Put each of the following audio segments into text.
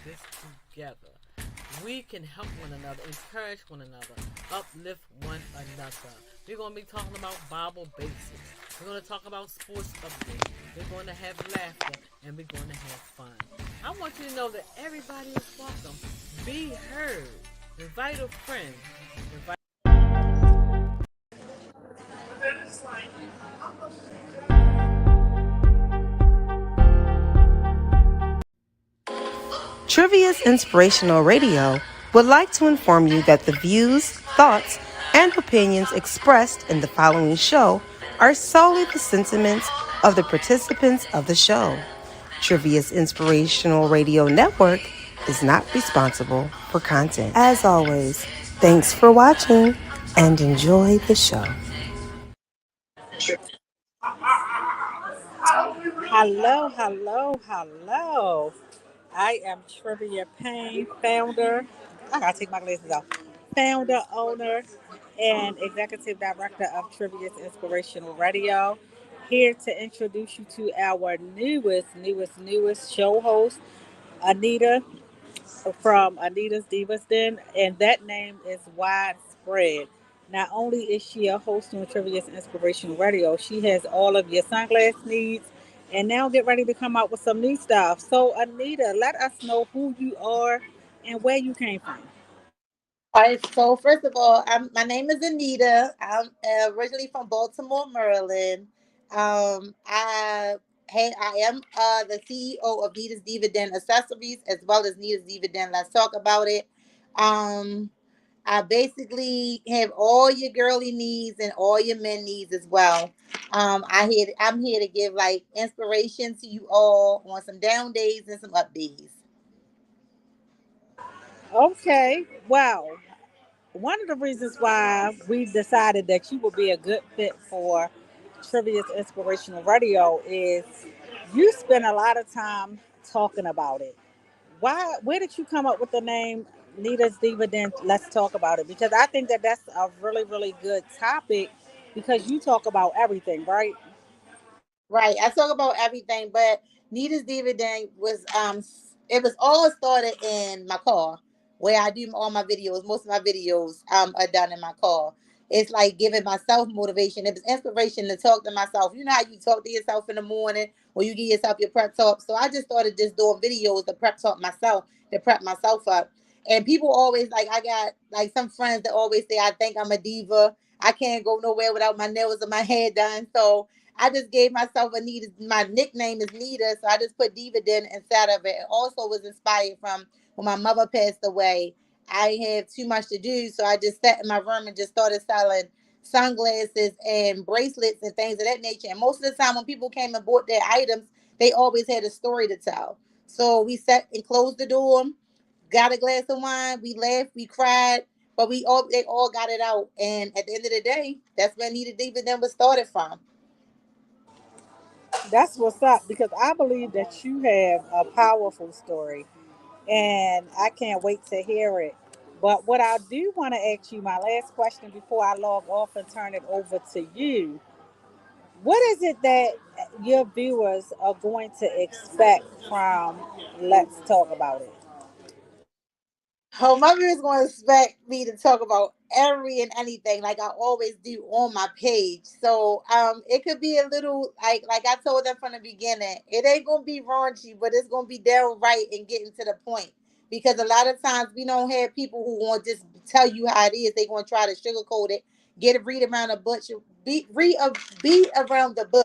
this together. We can help one another, encourage one another, uplift one another. We're going to be talking about Bible basics. We're going to talk about sports updates. We're going to have laughter and we're going to have fun. I want you to know that everybody is welcome. Be heard. Invite a friend. Invite. Trivia's Inspirational Radio would like to inform you that the views, thoughts, and opinions expressed in the following show are solely the sentiments of the participants of the show. Trivia's Inspirational Radio Network is not responsible for content. As always, thanks for watching and enjoy the show. Hello, hello, hello. I am Trivia Payne, founder. I gotta take my glasses off. Founder, owner, and executive director of Trivia's Inspirational Radio. Here to introduce you to our newest show host, Anita from Anita's Divas Den, and that name is widespread. Not only is she a host on Trivia's Inspirational Radio, she has all of your sunglass needs, and now get ready to come out with some new stuff. So, Anita, let us know who you are and where you came from. All right, so first of all, my name is Anita. I'm originally from Baltimore, Maryland. I am the CEO of Nita's Diva Den Accessories as well as Nita's Diva Den. Let's talk about it. Um, I basically have all your girly needs and all your men needs as well. I'm here to give like inspiration to you all on some down days and some up days. Okay, wow. One of the reasons why we decided that you would be a good fit for Trivia's Inspirational Radio is you spend a lot of time talking about it. Where did you come up with the name Nita's Dividend? Let's talk about it, because I think that that's a really good topic, because you talk about everything, right? Right. I talk about everything, but Nita's dividend was it was all started in my car where I do all my videos. Most of my videos are done in my car. It's like giving myself motivation. It was inspiration to talk to myself. You know how you talk to yourself in the morning or you give yourself your prep talk. So I just started just doing videos to prep talk myself, to prep myself up. And people always like I got like some friends that always say I think I'm a diva. I can't go nowhere without my nails and my hair done. So I just gave myself a Nita. My nickname is Nita, so I just put Dividend inside of it. It also was inspired from when my mother passed away. I had too much to do, so I just sat in my room and just started selling sunglasses and bracelets and things of that nature. And most of the time, when people came and bought their items, they always had a story to tell. So we sat and closed the door, got a glass of wine, we laughed, we cried, but they all got it out. And at the end of the day, that's where Nita Dividend was started from. That's what's up, because I believe that you have a powerful story, and I can't wait to hear it. But what I do want to ask you, my last question before I log off and turn it over to you, what is it that your viewers are going to expect from Let's Talk About It? Oh, my viewers going to expect me to talk about every and anything like I always do on my page. So it could be a little like I told them from the beginning. It ain't gonna be raunchy, but it's gonna be downright and getting to the point. Because a lot of times we don't have people who want to just tell you how it is. They gonna try to sugarcoat it, get it read around the bush, beat around the bush.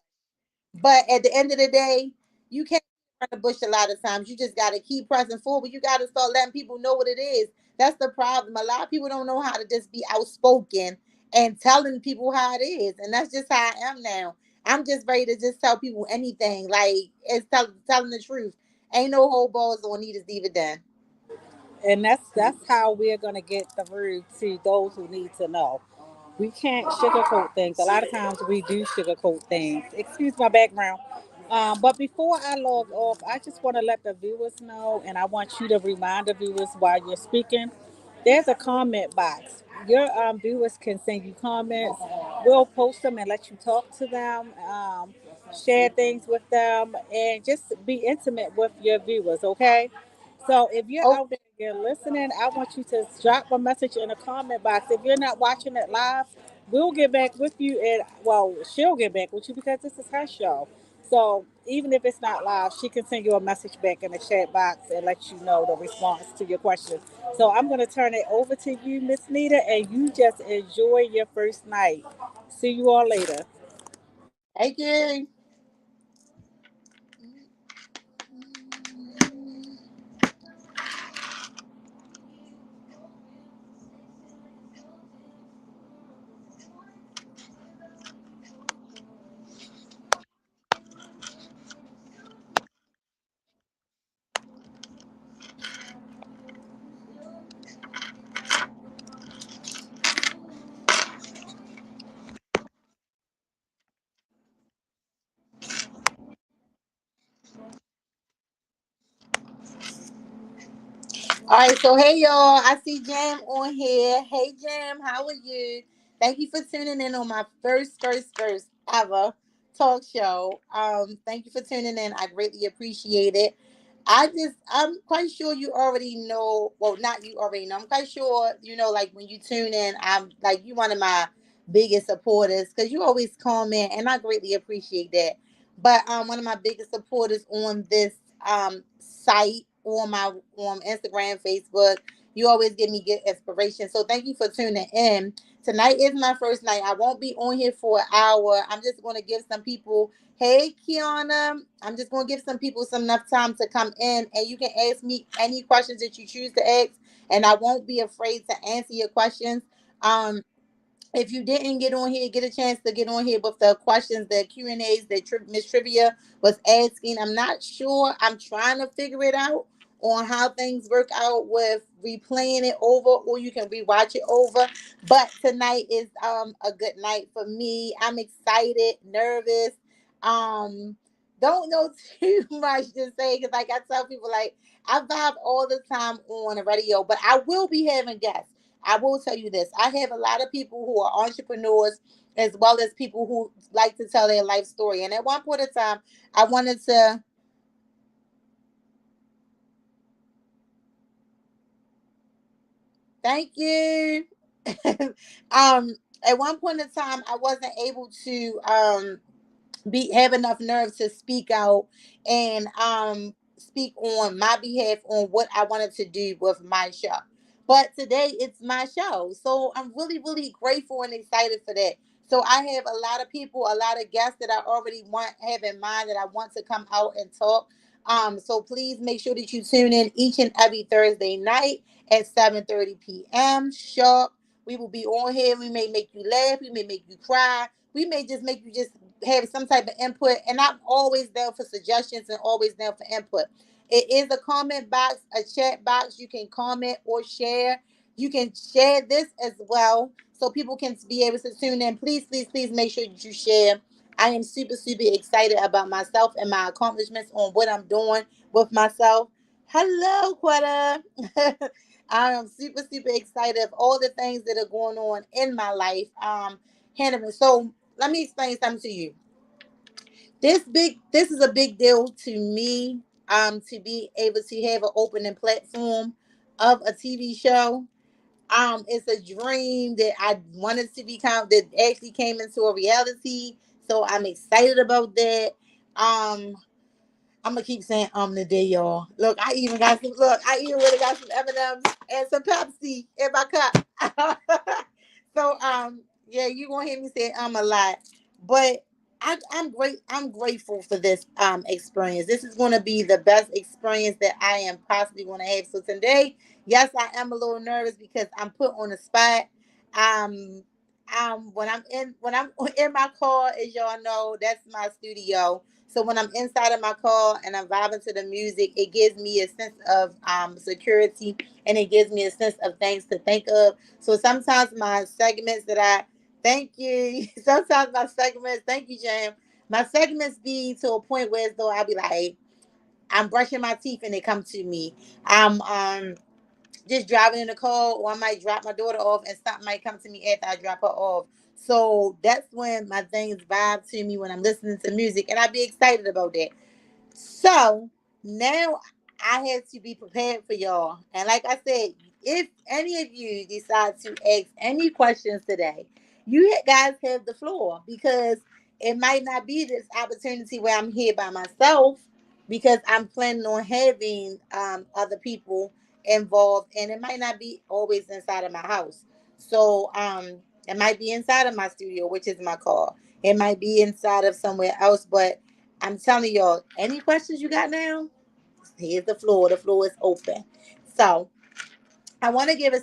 But at the end of the day, you can't run the bush a lot of times. You just got to keep pressing forward. You got to start letting people know what it is. That's the problem. A lot of people don't know how to just be outspoken and telling people how it is. And that's just how I am now. I'm just ready to just tell people anything. Like, it's telling the truth. Ain't no whole balls on Nita's dividend. And that's how we're gonna get through to those who need to know. We can't sugarcoat things. A lot of times we do sugarcoat things. Excuse my background. But before I log off, I just want to let the viewers know, and I want you to remind the viewers while you're speaking. There's a comment box. Your viewers can send you comments. We'll post them and let you talk to them, share things with them, and just be intimate with your viewers. Okay. So if you're Oh, out there and you're listening, I want you to drop a message in the comment box. If you're not watching it live, we'll get back with you, and well, she'll get back with you because this is her show. So even if it's not live, she can send you a message back in the chat box and let you know the response to your question. So I'm gonna turn it over to you, Miss Nita, and you just enjoy your first night. See you all later. thank you. All right, so hey y'all, I see Jam on here. Hey Jam, how are you? Thank you for tuning in on my first ever talk show. Thank you for tuning in. I greatly appreciate it. I'm quite sure you already know. Well, not you already know. I'm quite sure you know. Like when you tune in, I'm like you one of my biggest supporters because you always comment, and I greatly appreciate that. But one of my biggest supporters on this site on my on Instagram, Facebook. You always give me good inspiration. So thank you for tuning in. Tonight is my first night. I won't be on here for an hour. I'm just going to give some people, hey, Kiana, I'm just going to give some people some enough time to come in and you can ask me any questions that you choose to ask. And I won't be afraid to answer your questions. Um, if you didn't get on here, get a chance to get on here with the questions, the Q&As that Miss Trivia was asking. I'm not sure. I'm trying to figure it out on how things work out with replaying it over or you can rewatch it over. But tonight is a good night for me. I'm excited, nervous. Um don't know too much to say because like I tell people like I vibe all the time on the radio, but I will be having guests. I will tell you this. I have a lot of people who are entrepreneurs as well as people who like to tell their life story. And at one point in time, I wanted to thank you. At one point in time, I wasn't able to be have enough nerve to speak out and speak on my behalf on what I wanted to do with my show. But today it's my show. So I'm really, really grateful and excited for that. So I have a lot of people, a lot of guests that I already want have in mind that I want to come out and talk. So please make sure that you tune in each and every Thursday night at 7:30 p.m. sharp. We will be on here. We may make you laugh. We may make you cry. We may just make you just have some type of input. And I'm always down for suggestions and always down for input. It is a comment box, a chat box. You can comment or share. You can share this as well so people can be able to tune in. Please, please, please make sure that you share. I am super, super excited about myself and my accomplishments on what I'm doing with myself. Hello, Quetta. I am super, super excited of all the things that are going on in my life. Hannah, so let me explain something to you. This is a big deal to me. To be able to have an opening platform of a TV show. It's a dream that I wanted to become that actually came into a reality. So I'm excited about that. Um, I'm gonna keep saying today, y'all. Look, I even got some. Look, I even really got some M&Ms and some Pepsi in my cup. So yeah, you gonna hear me say a lot, but I'm great. I'm grateful for this experience. This is gonna be the best experience that I am possibly gonna have. So today, yes, I am a little nervous because I'm put on the spot. Um, when I'm in my car, as y'all know, that's my studio. So when I'm inside of my car and I'm vibing to the music, it gives me a sense of security and it gives me a sense of things to think of. So sometimes my segments that I thank you. Sometimes my segments, thank you, Jam. My segments be to a point where as though I'll be like, I'm brushing my teeth and they come to me. I'm just driving in the car, or I might drop my daughter off and something might come to me after I drop her off. So that's when my things vibe to me when I'm listening to music, and I be excited about that. So now I had to be prepared for y'all. And like I said, if any of you decide to ask any questions today, you guys have the floor, because it might not be this opportunity where I'm here by myself, because I'm planning on having other people involved, and it might not be always inside of my house. So it might be inside of my studio, which is my car. It might be inside of somewhere else, but I'm telling y'all, any questions you got now, here's the floor. The floor is open. So I want to give a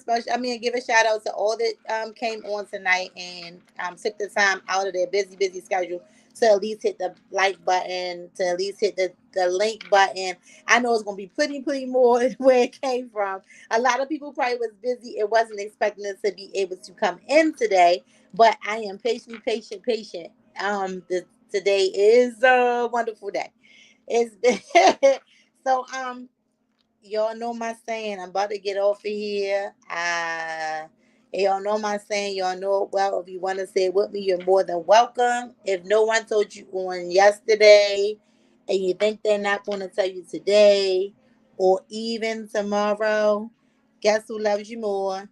give a shout out to all that came on tonight and took the time out of their busy schedule to at least hit the like button, to at least hit the link button. I know it's going to be plenty more than where it came from. A lot of people probably was busy and wasn't expecting us to be able to come in today, but I am patient. Today is a wonderful day. It's been so y'all know my saying. I'm about to get off of here. Y'all know my saying. Y'all know it well. If you want to say it with me, you're more than welcome. If no one told you on yesterday and you think they're not going to tell you today or even tomorrow, guess who loves you more?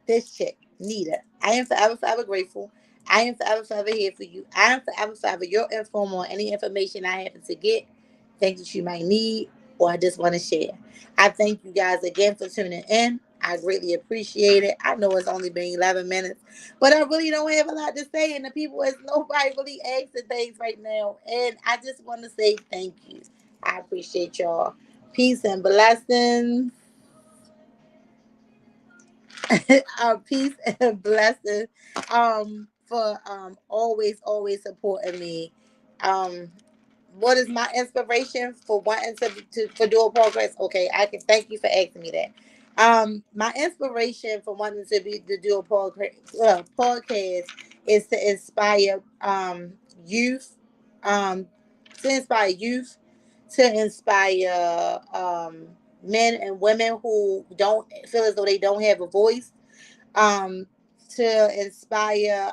This chick, Nita. I am forever grateful. I am forever here for you. I am forever your inform on any information I happen to get, things that you might need, or I just want to share. I thank you guys again for tuning in. I greatly appreciate it. I know it's only been 11 minutes, but I really don't have a lot to say, and the people is nobody really asking things right now. And I just want to say thank you. I appreciate y'all. Peace and blessings. Peace and blessings for always supporting me. um what is my inspiration for wanting to for dual progress? Okay, I can thank you for asking me that. My inspiration for wanting to be the dual podcast is to inspire youth, um to inspire youth, to inspire men and women who don't feel as though they don't have a voice, um, to inspire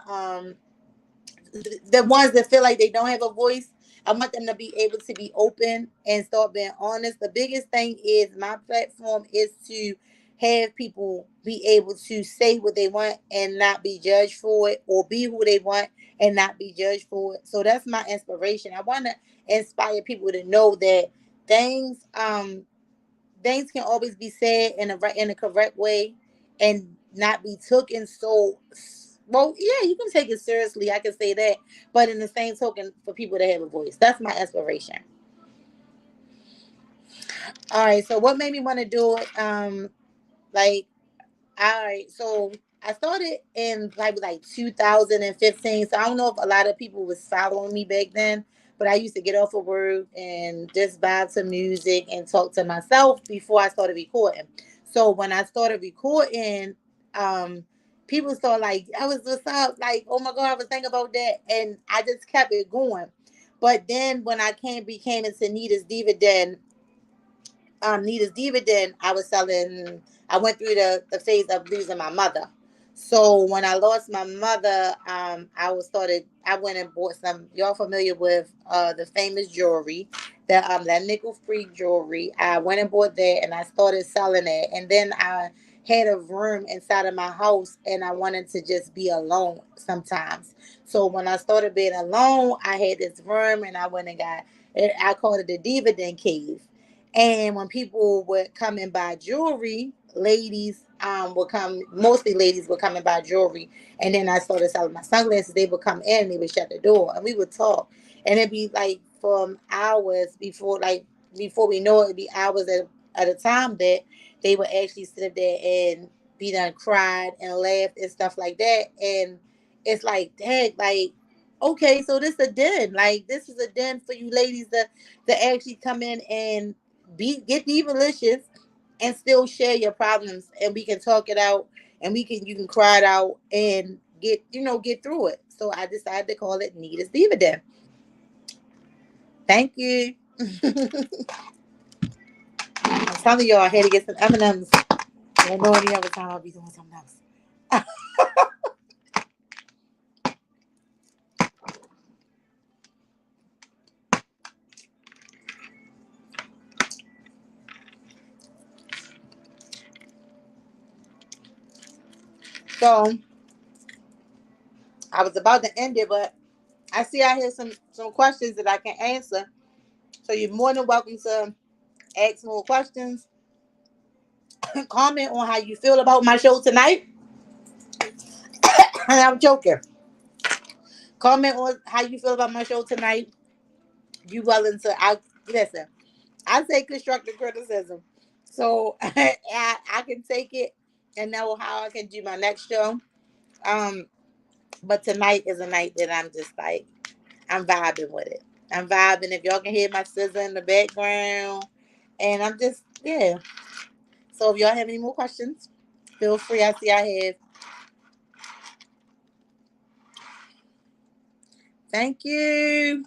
the ones that feel like they don't have a voice. I want them to be able to be open and start being honest. The biggest thing is my platform is to have people be able to say what they want and not be judged for it, or be who they want and not be judged for it. So that's my inspiration. I want to inspire people to know that things things can always be said in a correct way and not be taken so well. Yeah, you can take it seriously, I can say that, but in the same token, for people to have a voice, that's my inspiration. All right, so what made me want to do it? Like, all right, so I started in probably like 2015. So I don't know if a lot of people was following me back then, but I used to get off of work and just vibe to music and talk to myself before I started recording. So when I started recording, um, people started like, "I was what's up?" Like, "Oh my god, I was thinking about that," and I just kept it going. But then when I became into Nita's dividend, I went through the phase of losing my mother. So when I lost my mother, I went and bought some, y'all familiar with the famous jewelry, that nickel free jewelry. I went and bought that and I started selling it. And then I had a room inside of my house and I wanted to just be alone sometimes. So when I started being alone, I had this room and I went and got it. I called it the dividend cave. And when people would come and buy jewelry, ladies would come, mostly ladies would come and buy jewelry. And then I started selling my sunglasses. They would come in, they would shut the door, and we would talk. And it'd be like from hours before we know it, it'd be hours at a time that they would actually sit there and be done cried and laughed and stuff like that. And it's like, dang, like, okay, so this a den. Like, this is a den for you ladies to actually come in and get delicious and still share your problems, and we can talk it out, and you can cry it out and get through it. So I decided to call it Nita's Dividend. Thank you. I'm telling y'all, I had to get some M&Ms. I don't know any other time I'll be doing something else. So I was about to end it, but I see I have some questions that I can answer. So you're more than welcome to ask more questions. Comment on how you feel about my show tonight. And I'm joking. Comment on how you feel about my show tonight. You willing to? I listen. I say constructive criticism, so I can take it and know how I can do my next show. Um, but tonight is a night that I'm just like I'm vibing with it. I'm vibing. If y'all can hear my sister in the background, and I'm just yeah. So if y'all have any more questions, feel free. I see I have. Thank you.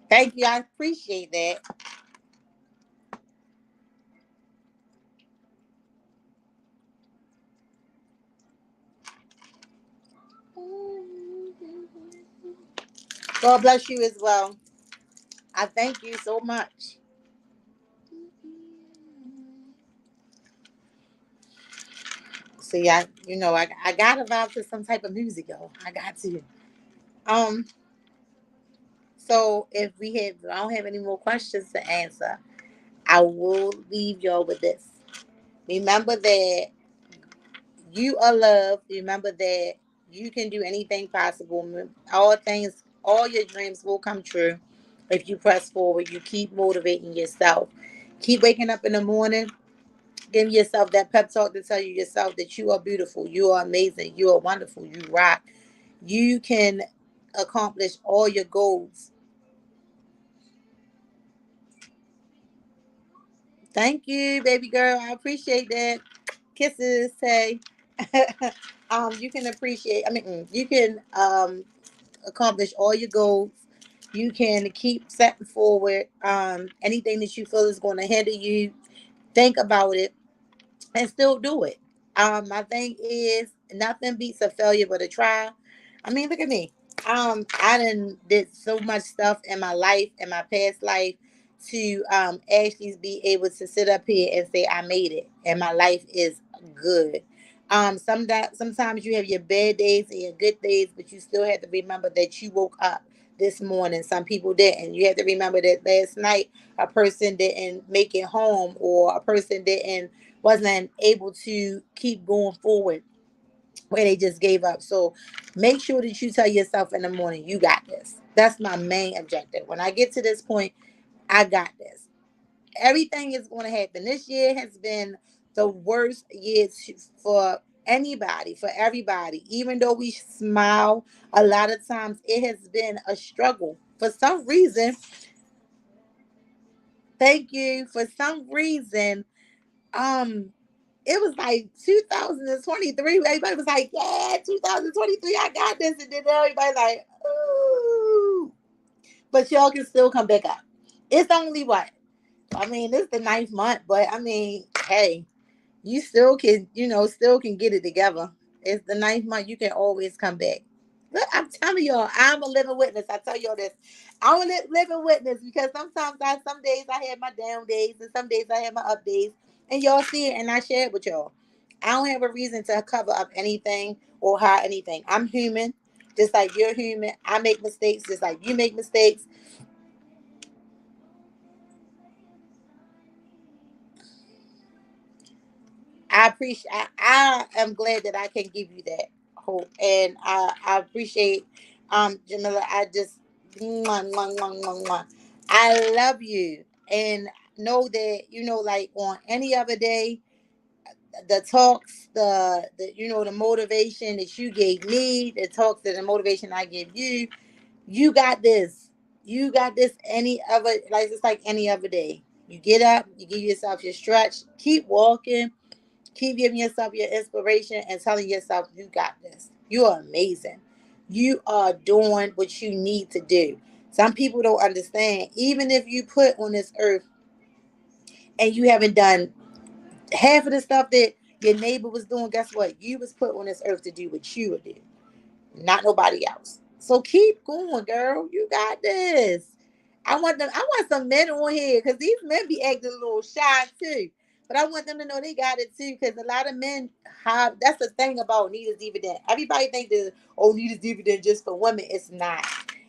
Thank you. I appreciate that. God bless you as well. I thank you so much. See, I gotta vibe to some type of music, yo. I got to. Um, so if I don't have any more questions to answer, I will leave y'all with this. Remember that you are loved. Remember that you can do anything possible. All your dreams will come true if you press forward. You keep motivating yourself. Keep waking up in the morning. Give yourself that pep talk to tell you yourself that you are beautiful. You are amazing. You are wonderful. You rock. You can accomplish all your goals. Thank you, baby girl. I appreciate that. Kisses. Hey. You can appreciate. You can accomplish all your goals. You can keep setting forward. Anything that you feel is going to hinder you, think about it and still do it. My thing is nothing beats a failure but a try. Look at me. I done did so much stuff in my life, in my past life, to actually be able to sit up here and say I made it and my life is good. Sometimes you have your bad days and your good days, but you still have to remember that you woke up this morning. Some people didn't. You have to remember that last night a person didn't make it home, or a person didn't wasn't able to keep going forward where they just gave up. So make sure that you tell yourself in the morning, you got this. That's my main objective. When I get to this point, I got this. Everything is going to happen. This year has been the worst year for anybody, for everybody. Even though we smile, a lot of times it has been a struggle. For some reason, thank you. For some reason, um, it was like 2023. Everybody was like, yeah, 2023, I got this. And then everybody like, ooh. But y'all can still come back up. It's only what? This is the ninth month, but hey, you still can, still can get it together. It's the ninth month. You can always come back. Look, I'm telling y'all, I'm a living witness. I tell y'all this. I'm a living witness because some days I have my down days and some days I have my up days. And y'all see it and I share it with y'all. I don't have a reason to cover up anything or hide anything. I'm human, just like you're human. I make mistakes just like you make mistakes. I appreciate. I am glad that I can give you that hope, and I appreciate, Jamila. I just, mwah, mwah, mwah, mwah, mwah. I love you, and know that like on any other day, the talks, the motivation that you gave me, the talks and the motivation I give you, you got this. You got this. Any other like it's like any other day. You get up, you give yourself your stretch, keep walking. Keep giving yourself your inspiration and telling yourself, you got this. You are amazing. You are doing what you need to do. Some people don't understand. Even if you put on this earth and you haven't done half of the stuff that your neighbor was doing, guess what? You was put on this earth to do what you would do, not nobody else. So keep going, girl. You got this. I want some men on here because these men be acting a little shy too. But I want them to know they got it too, because a lot of men have. That's the thing about Nita's Dividend. Everybody think that, oh, Nita's Dividend just for women. It's not.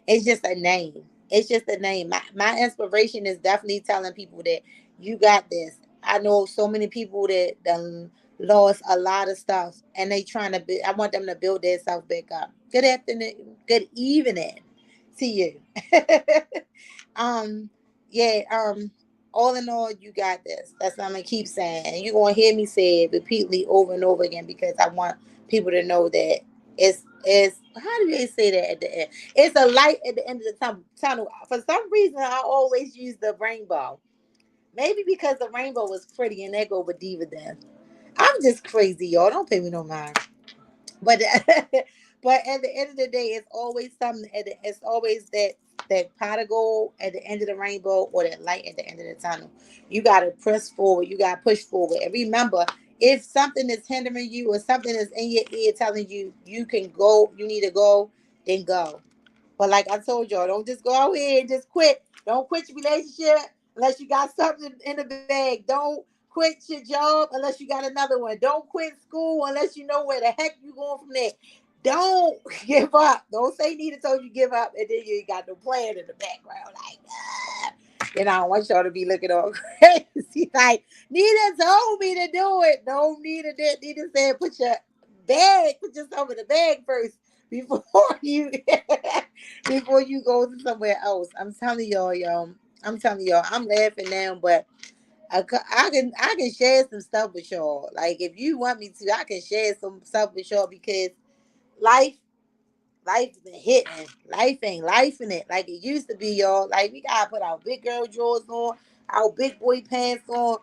It's just a name. It's just a name. My inspiration is definitely telling people that you got this. I know so many people that done lost a lot of stuff, and they trying to. I want them to build their self back up. Good afternoon. Good evening to you. um, yeah. All in all, you got this. That's what I'm gonna keep saying, and you're gonna hear me say it repeatedly over and over again, because I want people to know that it's. How do they say that at the end? It's a light at the end of the tunnel. For some reason, I always use the rainbow. Maybe because the rainbow was pretty, and they go with diva. Then I'm just crazy, y'all. Don't pay me no mind. But but at the end of the day, it's always something. It's always that pot of gold at the end of the rainbow, or that light at the end of the tunnel. You got to press forward. You got to push forward. And remember, if something is hindering you, or something is in your ear telling you you can go, you need to go, then go. But like I told y'all, don't just go out here and just quit. Don't quit your relationship unless you got something in the bag. Don't quit your job unless you got another one. Don't quit school unless you know where the heck you going from there. Don't give up. Don't say Nita told you give up, and then you ain't got no plan in the background. Like, I don't want y'all to be looking all crazy. Like, Nita told me to do it. No, Nita did. Nita said, put yourself in the bag first before you before you go to somewhere else. I'm telling y'all, y'all. I'm telling y'all. I'm laughing now, but I can share some stuff with y'all. Like, if you want me to, I can share some stuff with y'all, because life life been hitting. Life ain't life in it like it used to be, y'all. Like, we gotta put our big girl drawers on, our big boy pants on,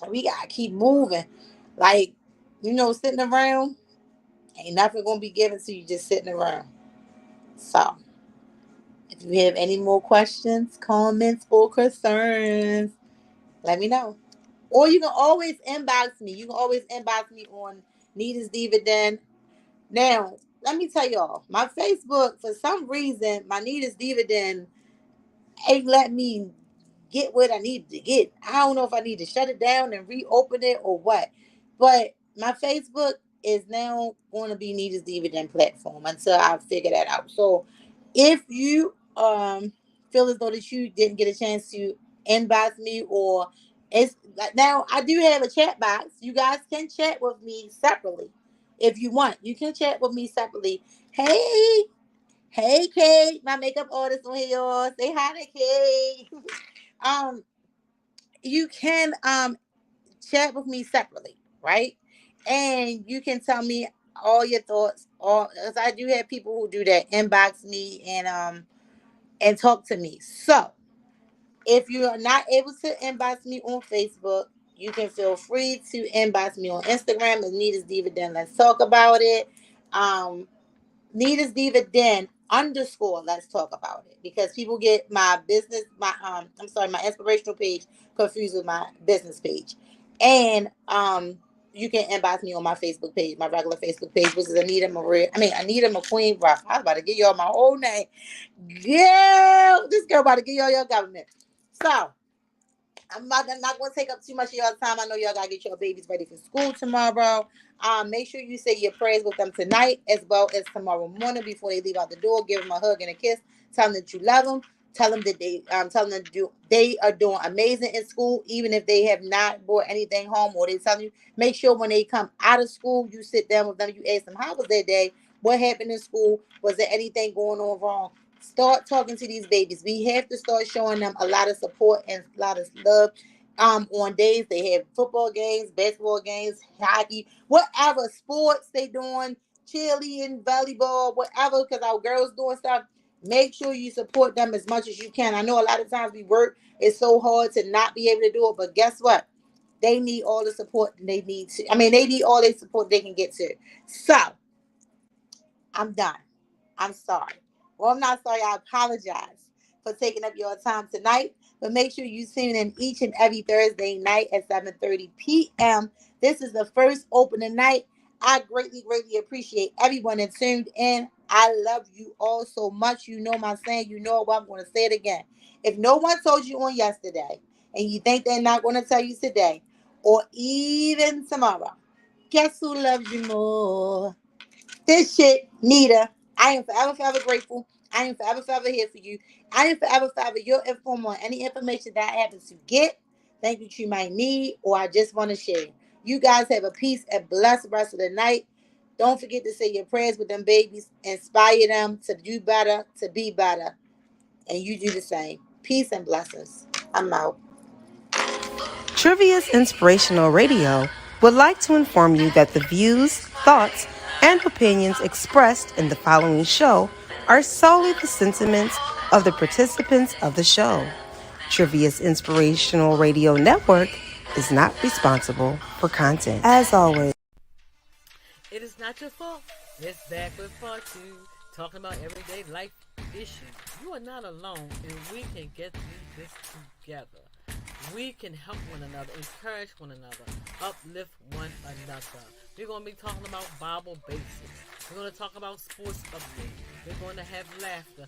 and we gotta keep moving. Like, sitting around ain't nothing gonna be given to you just sitting around. So, if you have any more questions, comments, or concerns, let me know. Or you can always inbox me. You can always inbox me on Nita's Dividend. Now, let me tell y'all, my Facebook, for some reason, my Nita's Dividend ain't let me get what I needed to get. I don't know if I need to shut it down and reopen it or what. But my Facebook is now going to be Nita's Dividend platform until I figure that out. So if you feel as though that you didn't get a chance to inbox me, or it's like, now I do have a chat box. You guys can chat with me separately if you want. You can chat with me separately. Hey, Kate, my makeup artist on here, y'all. Say hi to Kate. um, you can chat with me separately, right? And you can tell me all your thoughts. All, as I do have people who do that, inbox me and talk to me. So if you are not able to inbox me on Facebook, you can feel free to inbox me on Instagram as Nita's Dividend. Let's talk about it. Nita's Dividend underscore. Let's talk about it, because people get my business, my inspirational page confused with my business page. And you can inbox me on my Facebook page, my regular Facebook page, which is Anita McQueen Ruff. I was about to give y'all my whole name. Girl, this girl about to give y'all your government. So I'm not going to take up too much of y'all time. I know y'all got to get your babies ready for school tomorrow. Make sure you say your prayers with them tonight as well as tomorrow morning before they leave out the door. Give them a hug and a kiss. Tell them that you love them. Tell them that they are doing amazing in school, even if they have not brought anything home, or they tell you. Make sure when they come out of school, you sit down with them. You ask them, how was their day? What happened in school? Was there anything going on wrong? Start talking to these babies. We have to start showing them a lot of support and a lot of love. On days they have football games, basketball games, hockey, whatever sports they doing, cheerleading, volleyball, whatever, because our girls doing stuff. Make sure you support them as much as you can. I know a lot of times we work, it's so hard to not be able to do it, but guess what? They need all the support they need to. They need all the support they can get to. So I'm done. I'm sorry. Well, I'm not sorry. I apologize for taking up your time tonight. But make sure you tune in each and every Thursday night at 7:30 p.m. This is the first opening night. I greatly, greatly appreciate everyone that tuned in. I love you all so much. You know my saying. You know what I'm going to say it again. If no one told you on yesterday and you think they're not going to tell you today, or even tomorrow. Guess who loves you more? This shit, Nita. I am forever grateful. I am forever here for you. I am forever your inform on any information that I happen to get. Thank you might need or I just want to share. You guys have a peace and blessed rest of the night. Don't forget to say your prayers with them babies. Inspire them to do better, to be better. And you do the same. Peace and blessings. I'm out. Trivia's Inspirational Radio would like to inform you that the views, thoughts, and opinions expressed in the following show are solely the sentiments of the participants of the show. Trivia's Inspirational Radio Network is not responsible for content. As always, It is not your fault. It's back with part 2, talking about everyday life issues. You are not alone, and we can get through this together. We can help one another, encourage one another, uplift one another. We're going to be talking about Bible basics. We're going to talk about sports updates. We're going to have laughter.